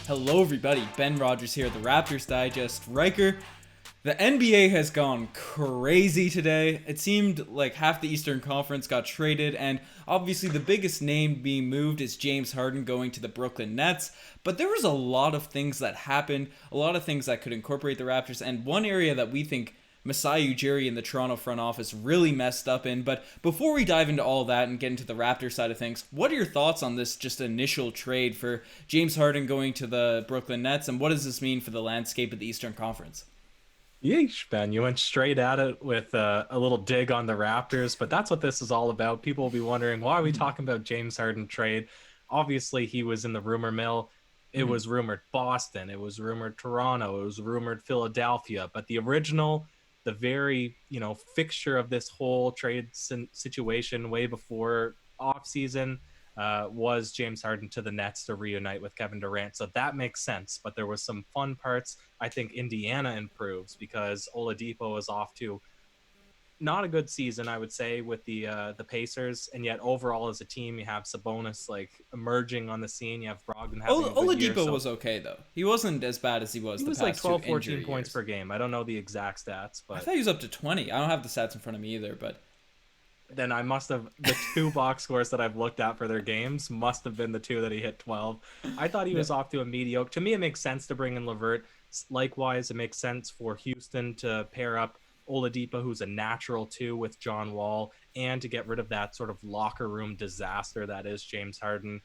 Hello everybody, Ben Rogers here, the Raptors Digest. Riker, the NBA has gone crazy today. It seemed like half the Eastern Conference got traded, and obviously the biggest name being moved is James Harden going to the Brooklyn Nets. But there was a lot of things that happened, a lot of things that could incorporate the Raptors, and one area that we think Masai Ujiri in the Toronto front office really messed up in. But before we dive into all that and get into the Raptor side of things, what are your thoughts on this just initial trade for James Harden going to the Brooklyn Nets, and what does this mean for the landscape of the Eastern Conference? Yeesh, Ben, you went straight at it with a little dig on the Raptors, but that's what this is all about. People will be wondering, why are we talking about James Harden trade? Obviously, he was in the rumor mill. It was rumored Boston, it was rumored Toronto, it was rumored Philadelphia, but the original, the very, fixture of this whole trade situation way before offseason was James Harden to the Nets to reunite with Kevin Durant. So that makes sense. But there was some fun parts. I think Indiana improves because Oladipo is off to not a good season, I would say, with the Pacers. And yet overall as a team, you have Sabonis like emerging on the scene. You have Brogdon having a good year. Oladipo was okay though. He wasn't as bad as he was He the was past like 12, two 14 injury points years. per game. I don't know the exact stats, I but thought he was up to 20. I don't have the stats in front of me either, but then I must have the two box scores that I've looked at for their games must have been the two that he hit 12. I thought he was off to a mediocre. To me, it makes sense to bring in LeVert. Likewise, it makes sense for Houston to pair up Oladipo, who's a natural too, with John Wall, and to get rid of that sort of locker room disaster that is James Harden.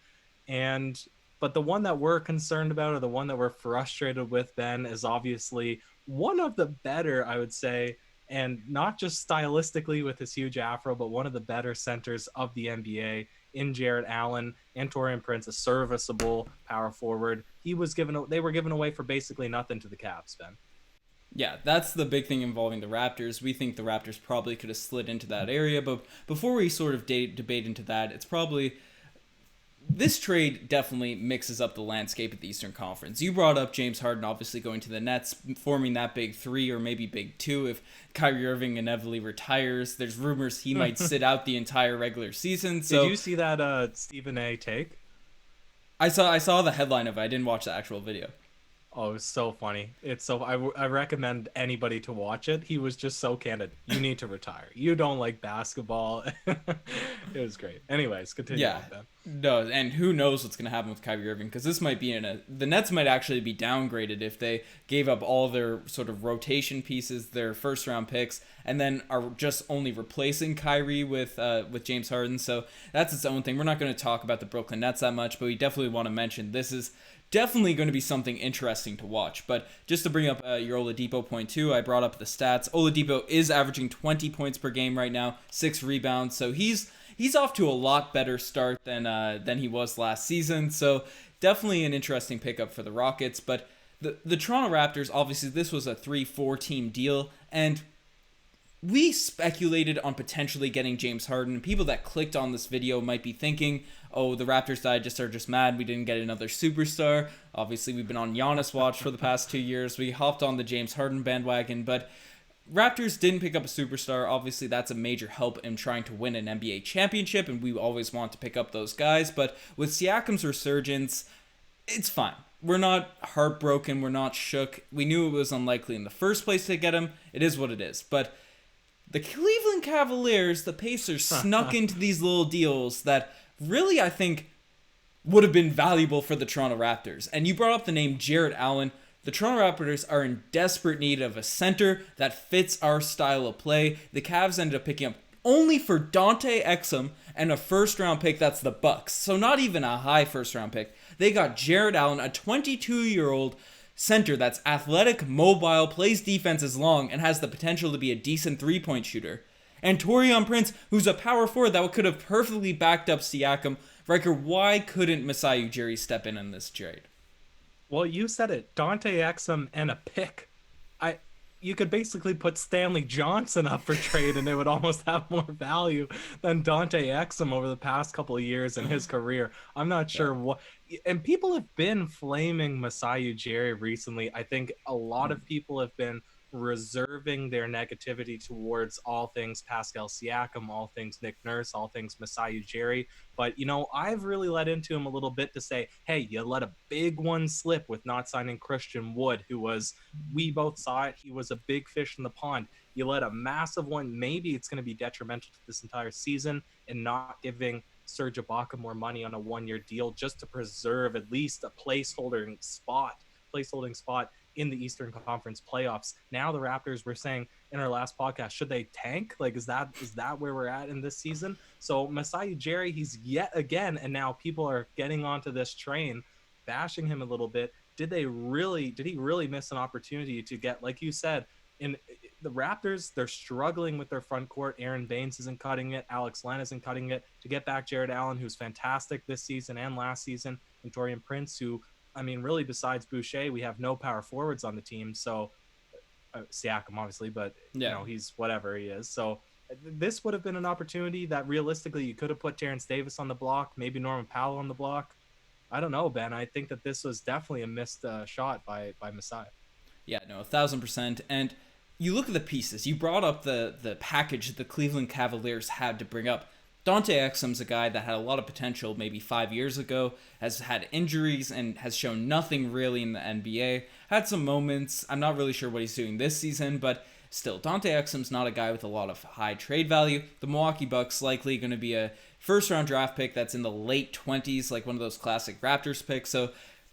And but the one that we're concerned about, or the one that we're frustrated with, Ben, is obviously one of the better, I would say, and not just stylistically with his huge afro, but one of the better centers of the NBA in Jarrett Allen and Taurean Prince, a serviceable power forward. They were given away for basically nothing to the Cavs, Ben. yeah, that's the big thing involving the Raptors. We think the Raptors probably could have slid into that area, but before we sort of debate into that, it's probably this trade definitely mixes up the landscape of the Eastern Conference. You brought up James Harden obviously going to the Nets, forming that big three or maybe big two if Kyrie Irving inevitably retires. There's rumors he might sit out the entire regular season. So did you see that Stephen A take? I saw the headline of it. I didn't watch the actual video. Oh, it's so funny. I recommend anybody to watch it. He was just so candid. You need to retire. You don't like basketball. It was great. Anyways, continue Yeah. on, Ben. No, and who knows what's going to happen with Kyrie Irving, because this might be the Nets might actually be downgraded if they gave up all their sort of rotation pieces, their first round picks, and then are just only replacing Kyrie with James Harden. So that's its own thing. We're not going to talk about the Brooklyn Nets that much, but we definitely want to mention this is definitely going to be something interesting to watch. But just to bring up your Oladipo point too, I brought up the stats. Oladipo is averaging 20 points per game right now, 6 rebounds, so he's off to a lot better start than he was last season. So definitely an interesting pickup for the Rockets. But the Toronto Raptors, obviously this was a 3-4 team deal, and we speculated on potentially getting James Harden. People that clicked on this video might be thinking, oh, the Raptors are just mad we didn't get another superstar. Obviously, we've been on Giannis watch for the past 2 years. We hopped on the James Harden bandwagon, but Raptors didn't pick up a superstar. Obviously, that's a major help in trying to win an NBA championship, and we always want to pick up those guys. But with Siakam's resurgence, it's fine. We're not heartbroken. We're not shook. We knew it was unlikely in the first place to get him. It is what it is. But the Cleveland Cavaliers, the Pacers, snuck into these little deals that really, I think, would have been valuable for the Toronto Raptors. And you brought up the name Jarrett Allen. The Toronto Raptors are in desperate need of a center that fits our style of play. The Cavs ended up picking up only for Dante Exum and a first-round pick. That's the Bucks. So not even a high first-round pick. They got Jarrett Allen, a 22-year-old center that's athletic, mobile, plays defense as long, and has the potential to be a decent three-point shooter. And Taurean Prince, who's a power forward that could have perfectly backed up Siakam. Riker, why couldn't Masai Ujiri step in this trade? Well, you said it. Dante Exum and a pick. You could basically put Stanley Johnson up for trade and it would almost have more value than Dante Exum over the past couple of years in his career. I'm not sure what, and people have been flaming Masai Ujiri recently. I think a lot of people have been reserving their negativity towards all things Pascal Siakam, all things Nick Nurse, all things Masai Ujiri. But, I've really let into him a little bit to say, hey, you let a big one slip with not signing Christian Wood, who was, we both saw it, he was a big fish in the pond. You let a massive one, maybe it's going to be detrimental to this entire season, and not giving Serge Ibaka more money on a one-year deal just to preserve at least a placeholding spot in the Eastern Conference playoffs. Now the Raptors, were saying in our last podcast, should they tank? Like, is that where we're at in this season? So Masai Ujiri, he's yet again, and now people are getting onto this train, bashing him a little bit. Did he really miss an opportunity to get, like you said, in the Raptors, they're struggling with their front court. Aaron Baines isn't cutting it. Alex Len isn't cutting it. To get back Jared Allen, who's fantastic this season and last season, and Taurean Prince, who, really, besides Boucher, we have no power forwards on the team. So Siakam, obviously, but he's whatever he is. So this would have been an opportunity that realistically you could have put Terrence Davis on the block, maybe Norman Powell on the block. I don't know, Ben. I think that this was definitely a missed shot by Masai. Yeah, no, 1,000%. And you look at the pieces. You brought up the package the Cleveland Cavaliers had to bring up. Dante Exum's a guy that had a lot of potential maybe 5 years ago, has had injuries and has shown nothing really in the NBA. Had some moments. I'm not really sure what he's doing this season, but still, Dante Exum's not a guy with a lot of high trade value. The Milwaukee Bucks likely going to be a first-round draft pick that's in the late 20s, like one of those classic Raptors picks. So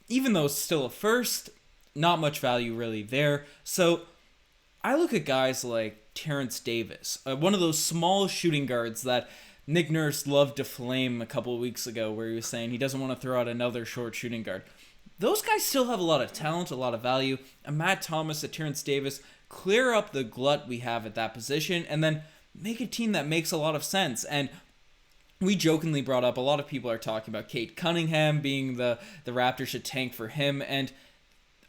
even though it's still a first, not much value really there. So I look at guys like Terrence Davis, one of those small shooting guards that Nick Nurse loved to flame a couple of weeks ago, where he was saying he doesn't want to throw out another short shooting guard. Those guys still have a lot of talent, a lot of value. A Matt Thomas, a Terrence Davis, clear up the glut we have at that position, and then make a team that makes a lot of sense. And we jokingly brought up, a lot of people are talking about Cade Cunningham being the Raptors should tank for him, and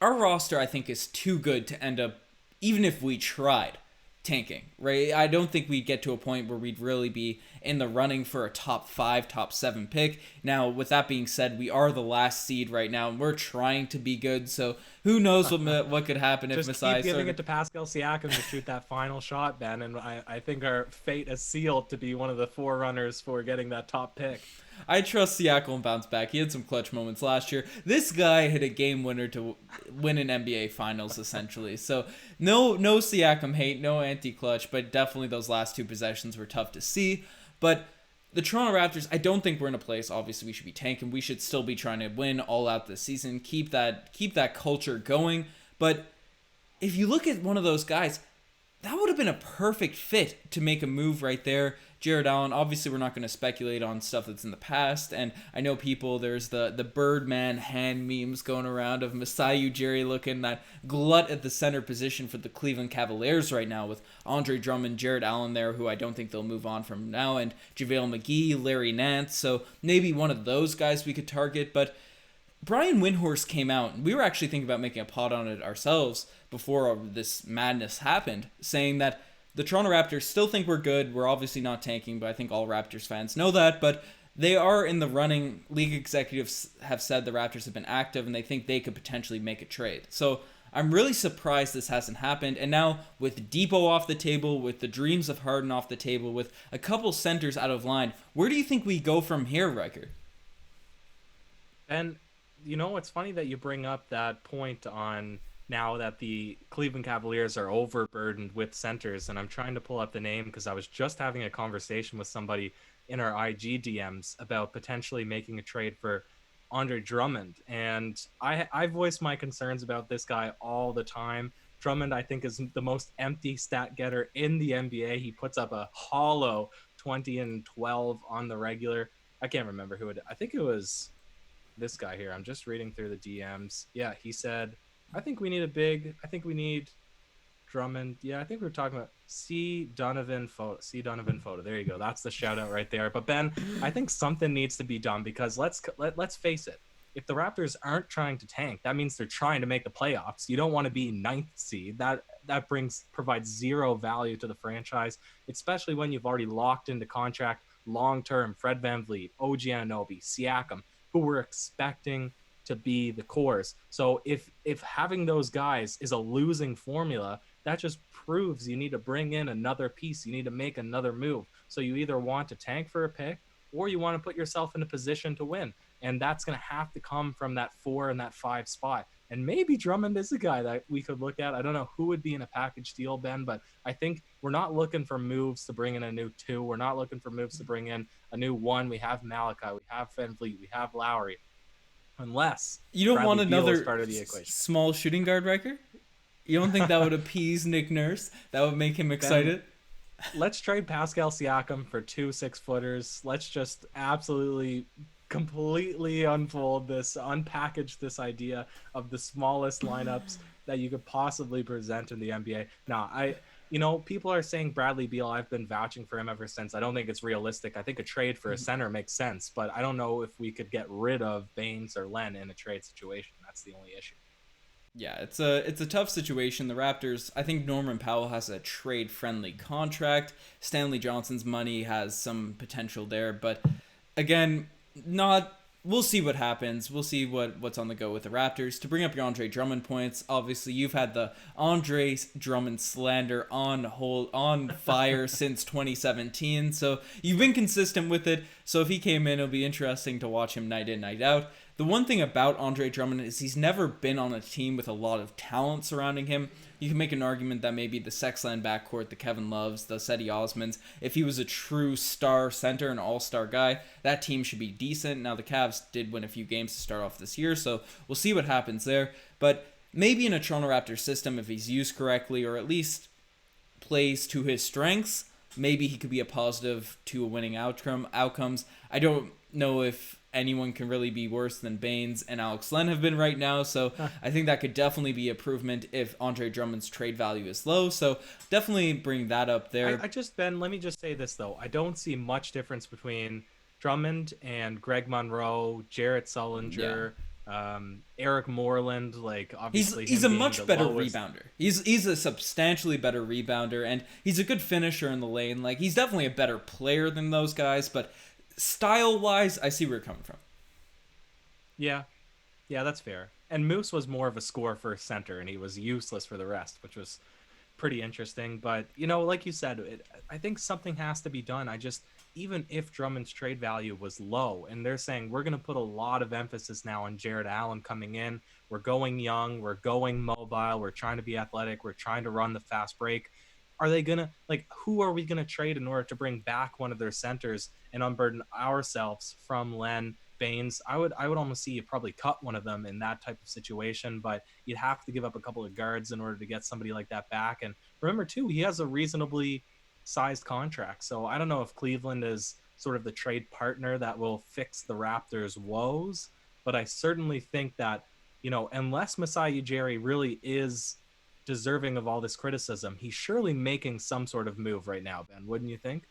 our roster, I think, is too good to end up, even if we tried, tanking, right? I don't think we'd get to a point where we'd really be in the running for a top 5, top 7 pick. Now, with that being said, we are the last seed right now, and we're trying to be good, so who knows what could happen if Masai... Just keep giving it to Pascal Siakam to shoot that final shot, Ben, and I think our fate is sealed to be one of the forerunners for getting that top pick. I trust Siakam and bounce back. He had some clutch moments last year. This guy hit a game winner to win an NBA Finals, essentially. So no Siakam hate, no anti-clutch, but definitely those last 2 possessions were tough to see. But the Toronto Raptors, I don't think we're in a place, obviously we should be tanking. We should still be trying to win all out this season, keep that culture going. But if you look at one of those guys, that would have been a perfect fit to make a move right there. Jared Allen, obviously we're not going to speculate on stuff that's in the past, and I know there's the Birdman hand memes going around of Masai Ujiri looking that glut at the center position for the Cleveland Cavaliers right now, with Andre Drummond, Jared Allen there, who I don't think they'll move on from now, and JaVale McGee, Larry Nance, so maybe one of those guys we could target. But Brian Windhorst came out, and we were actually thinking about making a pod on it ourselves before this madness happened, saying that the Toronto Raptors still think we're good. We're obviously not tanking, but I think all Raptors fans know that. But they are in the running. League executives have said the Raptors have been active, and they think they could potentially make a trade. So I'm really surprised this hasn't happened. And now with Depot off the table, with the dreams of Harden off the table, with a couple centers out of line, where do you think we go from here, Riker? And, it's funny that you bring up that point on now that the Cleveland Cavaliers are overburdened with centers, and I'm trying to pull up the name because I was just having a conversation with somebody in our IG DMs about potentially making a trade for Andre Drummond, and I voice my concerns about this guy all the time. Drummond, I think, is the most empty stat getter in the NBA. He puts up a hollow 20 and 12 on the regular. I can't remember who it. I think it was this guy here. I'm just reading through the DMs. Yeah, he said, I think we need Drummond. Yeah, I think we were talking about C. Donovan photo. There you go. That's the shout out right there. But Ben, I think something needs to be done, because let's face it. If the Raptors aren't trying to tank, that means they're trying to make the playoffs. You don't want to be 9th seed. That provides zero value to the franchise, especially when you've already locked into contract long-term Fred VanVleet, OG Anunoby, Siakam, who we're expecting to be the cores. So if having those guys is a losing formula, that just proves you need to bring in another piece. You need to make another move. So you either want to tank for a pick or you want to put yourself in a position to win. And that's going to have to come from that 4 and that 5 spot. And maybe Drummond is a guy that we could look at. I don't know who would be in a package deal, Ben, but I think we're not looking for moves to bring in a new 2. We're not looking for moves to bring in a new 1. We have Malachi, we have VanVleet, we have Lowry. Unless You don't Bradley want Beal is another part of the equation. small shooting guard, Riker? You don't think that would appease Nick Nurse? That would make him excited? Let's trade Pascal Siakam for 2 6-footers. Let's just absolutely completely unpackage this idea of the smallest lineups that you could possibly present in the NBA. Now, people are saying Bradley Beal. I've been vouching for him ever since. I don't think it's realistic. I think a trade for a center makes sense, but I don't know if we could get rid of Baines or Len in a trade situation. That's the only issue. Yeah, it's a tough situation. The Raptors, I think Norman Powell has a trade-friendly contract. Stanley Johnson's money has some potential there, but again, we'll see what happens. We'll see what's on the go with the Raptors. To bring up your Andre Drummond points, obviously you've had the Andre Drummond slander on fire since 2017, so you've been consistent with it. So if he came in, it'll be interesting to watch him night in, night out. The one thing about Andre Drummond is he's never been on a team with a lot of talent surrounding him. You can make an argument that maybe the Sexland backcourt, the Kevin Loves, the Cedi Osmans, if he was a true star center, an all-star guy, that team should be decent. Now, the Cavs did win a few games to start off this year, so we'll see what happens there. But maybe in a Toronto Raptors system, if he's used correctly, or at least plays to his strengths, maybe he could be a positive to a winning outcomes. I don't know if anyone can really be worse than Baines and Alex Len have been right now, so I think that could definitely be improvement if Andre Drummond's trade value is low, so definitely bring that up there. Ben, let me just say this though. I don't see much difference between Drummond and Greg Monroe, Jarrett Sullinger, Eric Moreland. Like, obviously he's a much better rebounder. He's a substantially better rebounder, and he's a good finisher in the lane. Like, he's definitely a better player than those guys, but style-wise, I see where you're coming from. Yeah, that's fair. And Moose was more of a score-first center, and he was useless for the rest, which was pretty interesting. But, like you said, I think something has to be done. Even if Drummond's trade value was low, and they're saying we're going to put a lot of emphasis now on Jared Allen coming in, we're going young, we're going mobile, we're trying to be athletic, we're trying to run the fast break. Are they going to, who are we going to trade in order to bring back one of their centers and unburden ourselves from Len, Baines? I would almost see you probably cut one of them in that type of situation, but you'd have to give up a couple of guards in order to get somebody like that back. And remember, too, he has a reasonably sized contract. So I don't know if Cleveland is sort of the trade partner that will fix the Raptors' woes, but I certainly think that, unless Masai Ujiri really is deserving of all this criticism, he's surely making some sort of move right now, Ben, wouldn't you think?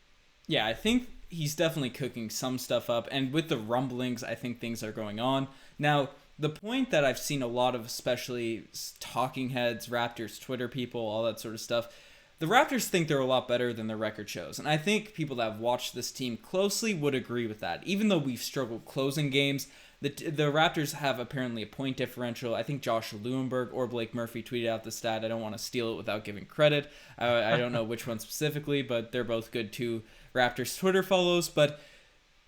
Yeah, I think he's definitely cooking some stuff up, and with the rumblings, I think things are going on. Now, the point that I've seen a lot of, especially talking heads, Raptors, Twitter people, all that sort of stuff, the Raptors think they're a lot better than their record shows, and I think people that have watched this team closely would agree with that. Even though we've struggled closing games, the Raptors have apparently a point differential. I think Josh Lewenberg or Blake Murphy tweeted out the stat. I don't want to steal it without giving credit. I don't know which one specifically, but they're both good to Raptors Twitter follows. But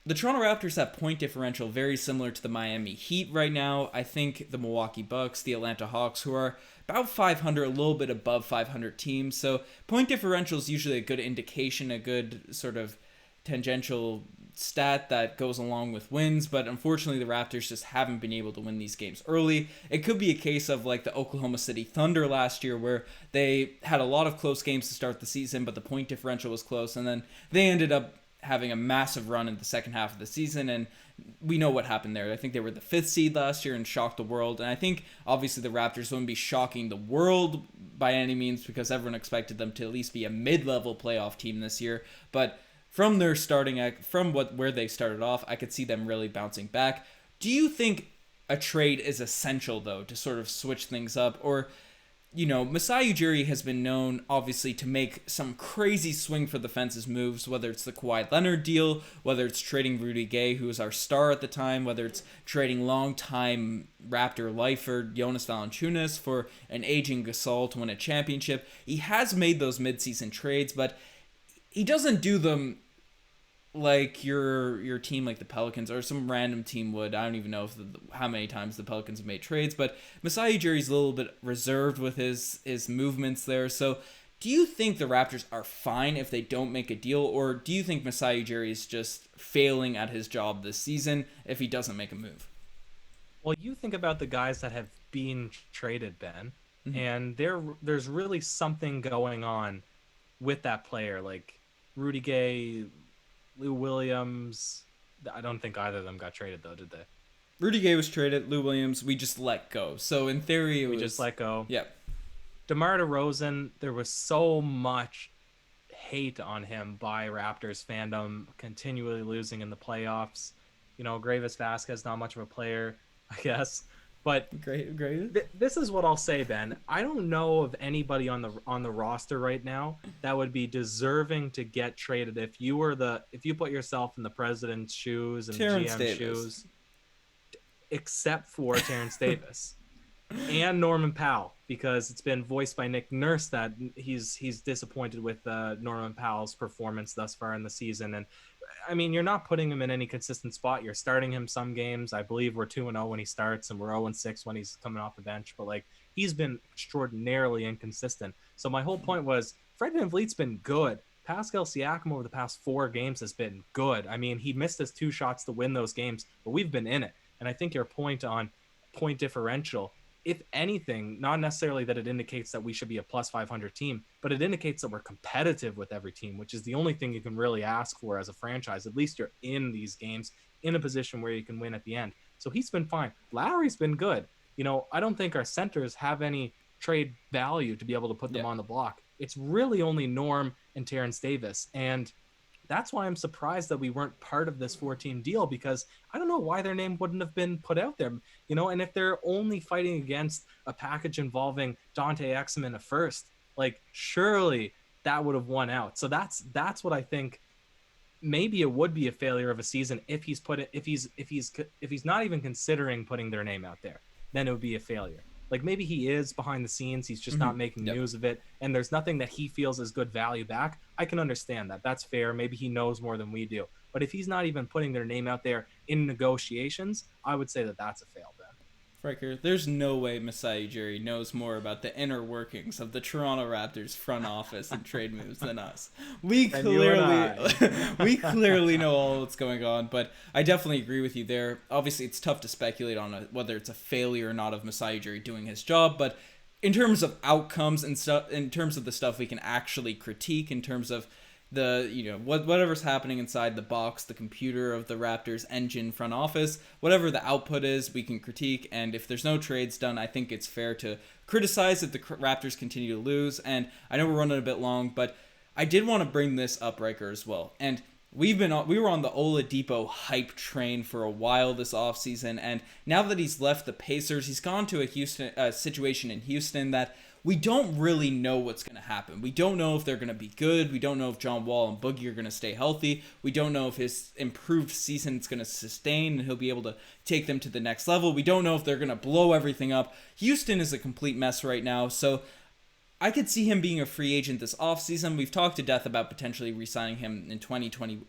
the Toronto Raptors have point differential very similar to the Miami Heat right now. I think the Milwaukee Bucks, the Atlanta Hawks, who are about 500, a little bit above 500 teams. So point differential is usually a good indication, a good sort of tangential stat that goes along with wins, but unfortunately the Raptors just haven't been able to win these games early. It could be a case of like the Oklahoma City Thunder last year, where they had a lot of close games to start the season, but the point differential was close, and then they ended up having a massive run in the second half of the season, and we know what happened there. I think they were the 5th seed last year and shocked the world, and I think obviously the Raptors wouldn't be shocking the world by any means because everyone expected them to at least be a mid-level playoff team this year, but from their where they started off, I could see them really bouncing back. Do you think a trade is essential, though, to sort of switch things up? Or Masai Ujiri has been known, obviously, to make some crazy swing for the fences moves, whether it's the Kawhi Leonard deal, whether it's trading Rudy Gay, who was our star at the time, whether it's trading longtime Raptor lifer Jonas Valanciunas for an aging Gasol to win a championship. He has made those midseason trades, but he doesn't do them like your team, like the Pelicans or some random team would. I don't even know how many times the Pelicans have made trades, but Masai Ujiri's a little bit reserved with his movements there. So do you think the Raptors are fine if they don't make a deal, or do you think Masai Ujiri is just failing at his job this season if he doesn't make a move? Well, you think about the guys that have been traded, Ben, and there's really something going on with that player, like Rudy Gay, Lou Williams. I don't think either of them got traded, though, did they? Rudy Gay was traded. Lou Williams, we just let go. So in theory, we just let go. Yep. DeMar DeRozan, there was so much hate on him by Raptors fandom, continually losing in the playoffs. Gravis Vasquez, not much of a player, I guess. But great. This is what I'll say, Ben. I don't know of anybody on the roster right now that would be deserving to get traded if you put yourself in the president's shoes and Terrence GM Davis. shoes, except for Terrence Davis and Norman Powell, because it's been voiced by Nick Nurse that he's disappointed with Norman Powell's performance thus far in the season. And I mean, you're not putting him in any consistent spot. You're starting him some games. I believe we're 2-0 when he starts, and we're 0-6 when he's coming off the bench. But he's been extraordinarily inconsistent. So my whole point was, Fred VanVleet's been good. Pascal Siakam over the past 4 games has been good. I mean, he missed his 2 shots to win those games, but we've been in it. And I think your point on point differential, if anything, not necessarily that it indicates that we should be a plus 500 team, but it indicates that we're competitive with every team, which is the only thing you can really ask for as a franchise. At least you're in these games in a position where you can win at the end. So he's been fine. Lowry's been good. I don't think our centers have any trade value to be able to put them on the block. It's really only Norm and Terrence Davis. And that's why I'm surprised that we weren't part of this 4-team deal, because I don't know why their name wouldn't have been put out there, and if they're only fighting against a package involving Dante Exum in a first, surely that would have won out. So that's what I think. Maybe it would be a failure of a season if he's not even considering putting their name out there, then it would be a failure. Maybe he is behind the scenes, he's just not making news of it, and there's nothing that he feels is good value back. I can understand that. That's fair. Maybe he knows more than we do. But if he's not even putting their name out there in negotiations, I would say that that's a fail, Ben. Riker, there's no way Masai Ujiri knows more about the inner workings of the Toronto Raptors front office and trade moves than us. We clearly know all what's going on, but I definitely agree with you there. Obviously, it's tough to speculate on whether it's a failure or not of Masai Ujiri doing his job, but in terms of outcomes and stuff, in terms of the stuff we can actually critique, in terms of the whatever's happening inside the box, the computer of the Raptors engine front office, whatever the output is, we can critique. And if there's no trades done, I think it's fair to criticize if the Raptors continue to lose. And I know we're running a bit long, but I did want to bring this up, Riker, as well. And we were on the Oladipo hype train for a while this offseason, and now that he's left the Pacers, he's gone to a situation in Houston that we don't really know what's going to happen. We don't know if they're going to be good. We don't know if John Wall and Boogie are going to stay healthy. We don't know if his improved season is going to sustain and he'll be able to take them to the next level. We don't know if they're going to blow everything up. Houston is a complete mess right now, so I could see him being a free agent this offseason. We've talked to death about potentially re-signing him in 2020.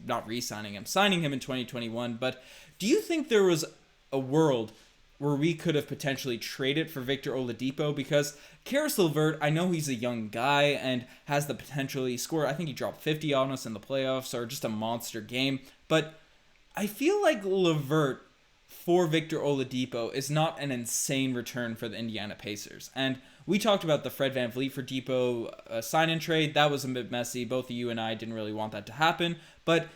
Not re-signing him, signing him in 2021. But do you think there was a world where we could have potentially traded for Victor Oladipo? Because Karis LeVert, I know he's a young guy and has the potential. He scored, I think he dropped 50 on us in the playoffs, or just a monster game. But I feel like LeVert for Victor Oladipo is not an insane return for the Indiana Pacers. And we talked about the Fred VanVleet for Depot sign-in trade. That was a bit messy. Both you and I didn't really want that to happen. But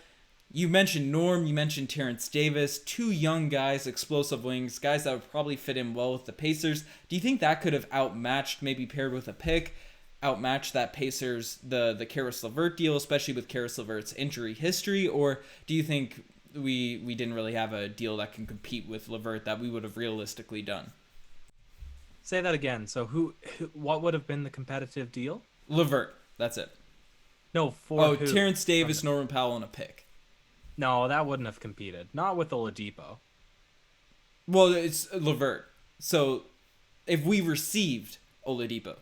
you mentioned Norm, you mentioned Terrence Davis, 2 young guys, explosive wings, guys that would probably fit in well with the Pacers. Do you think that could have outmatched, maybe paired with a pick, outmatched that Pacers, the Karis LeVert deal, especially with Karis LeVert's injury history? Or do you think we didn't really have a deal that can compete with LeVert that we would have realistically done? Say that again. So what would have been the competitive deal? LeVert. That's it. No, for Oh, who? Terrence Davis, Norman Powell, and a pick. No, that wouldn't have competed. Not with Oladipo. Well, it's LeVert. So if we received Oladipo.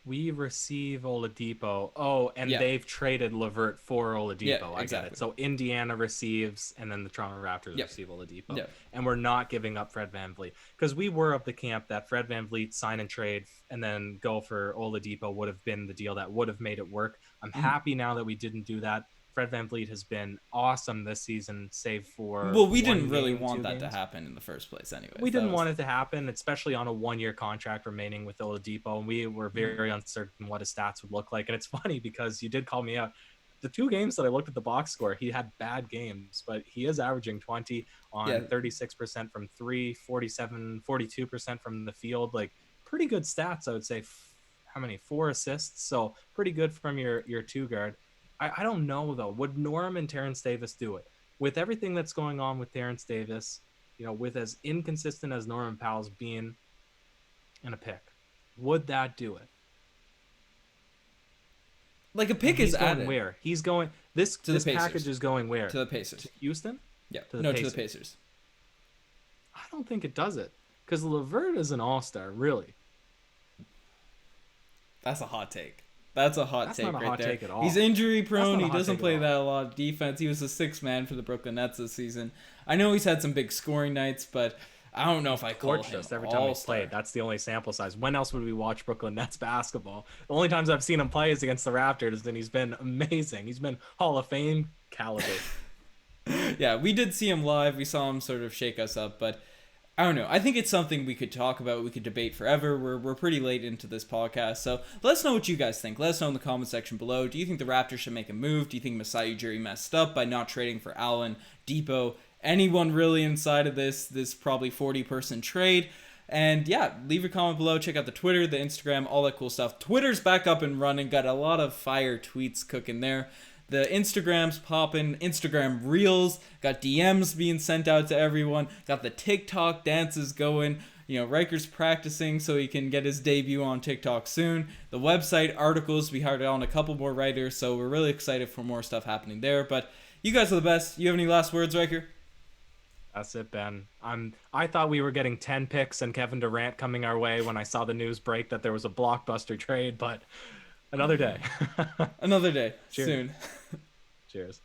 We receive Oladipo. Oh, and Yeah. they've traded LeVert for Oladipo. Yeah, I exactly. get it. So Indiana receives, and then the Toronto Raptors Yep. receive Oladipo. Yep. And we're not giving up Fred VanVleet. Because we were of the camp that Fred VanVleet sign and trade and then go for Oladipo would have been the deal that would have made it work. I'm happy now that we didn't do that. Fred VanVleet has been awesome this season, save for Well, we one didn't really game, want 2 that to games. happen in the first place anyway. We didn't want it to happen, especially on a 1-year contract remaining with Oladipo. And we were very uncertain what his stats would look like. And it's funny because you did call me out. The 2 games that I looked at the box score, he had bad games, but he is averaging 20 on 36% from 3, 47, 42% from the field. Like pretty good stats, I would say. How many? 4 assists. So pretty good from your 2 guard. I don't know though. Would Norm and Terrence Davis do it? With everything that's going on with Terrence Davis, with as inconsistent as Norman Powell's being in a pick, would that do it? Like a pick is added. Where? He's going this package is going where? To the Pacers. To Houston? Yeah. To the no, Pacers. to the Pacers. I don't think it does it. Because LeVert is an all-star, really. That's a hot take. That's a hot take not a right hot there. take at all. He's injury prone. That's not a He hot doesn't take play at that a lot of defense. He was a 6th man for the Brooklyn Nets this season. I know he's had some big scoring nights, but I don't know if I call him Just every time he's all-star. played. That's the only sample size. When else would we watch Brooklyn Nets basketball? The only times I've seen him play is against the Raptors, and he's been amazing. He's been Hall of Fame caliber. Yeah, we did see him live. We saw him sort of shake us up, but I don't know. I think it's something we could talk about. We could debate forever. We're pretty late into this podcast, so let us know what you guys think. Let us know in the comment section below. Do you think the Raptors should make a move? Do you think Masai Ujiri messed up by not trading for Allen, Depot, anyone really inside of this probably 40-person trade? And yeah, leave a comment below. Check out the Twitter, the Instagram, all that cool stuff. Twitter's back up and running. Got a lot of fire tweets cooking there. The Instagram's popping, Instagram Reels, got DMs being sent out to everyone, got the TikTok dances going. Riker's practicing so he can get his debut on TikTok soon. The website, articles, we hired on a couple more writers, so we're really excited for more stuff happening there. But you guys are the best. You have any last words, Riker? That's it, Ben. I thought we were getting 10 picks and Kevin Durant coming our way when I saw the news break that there was a blockbuster trade, but another day. Another day. Cheers. Soon. Cheers.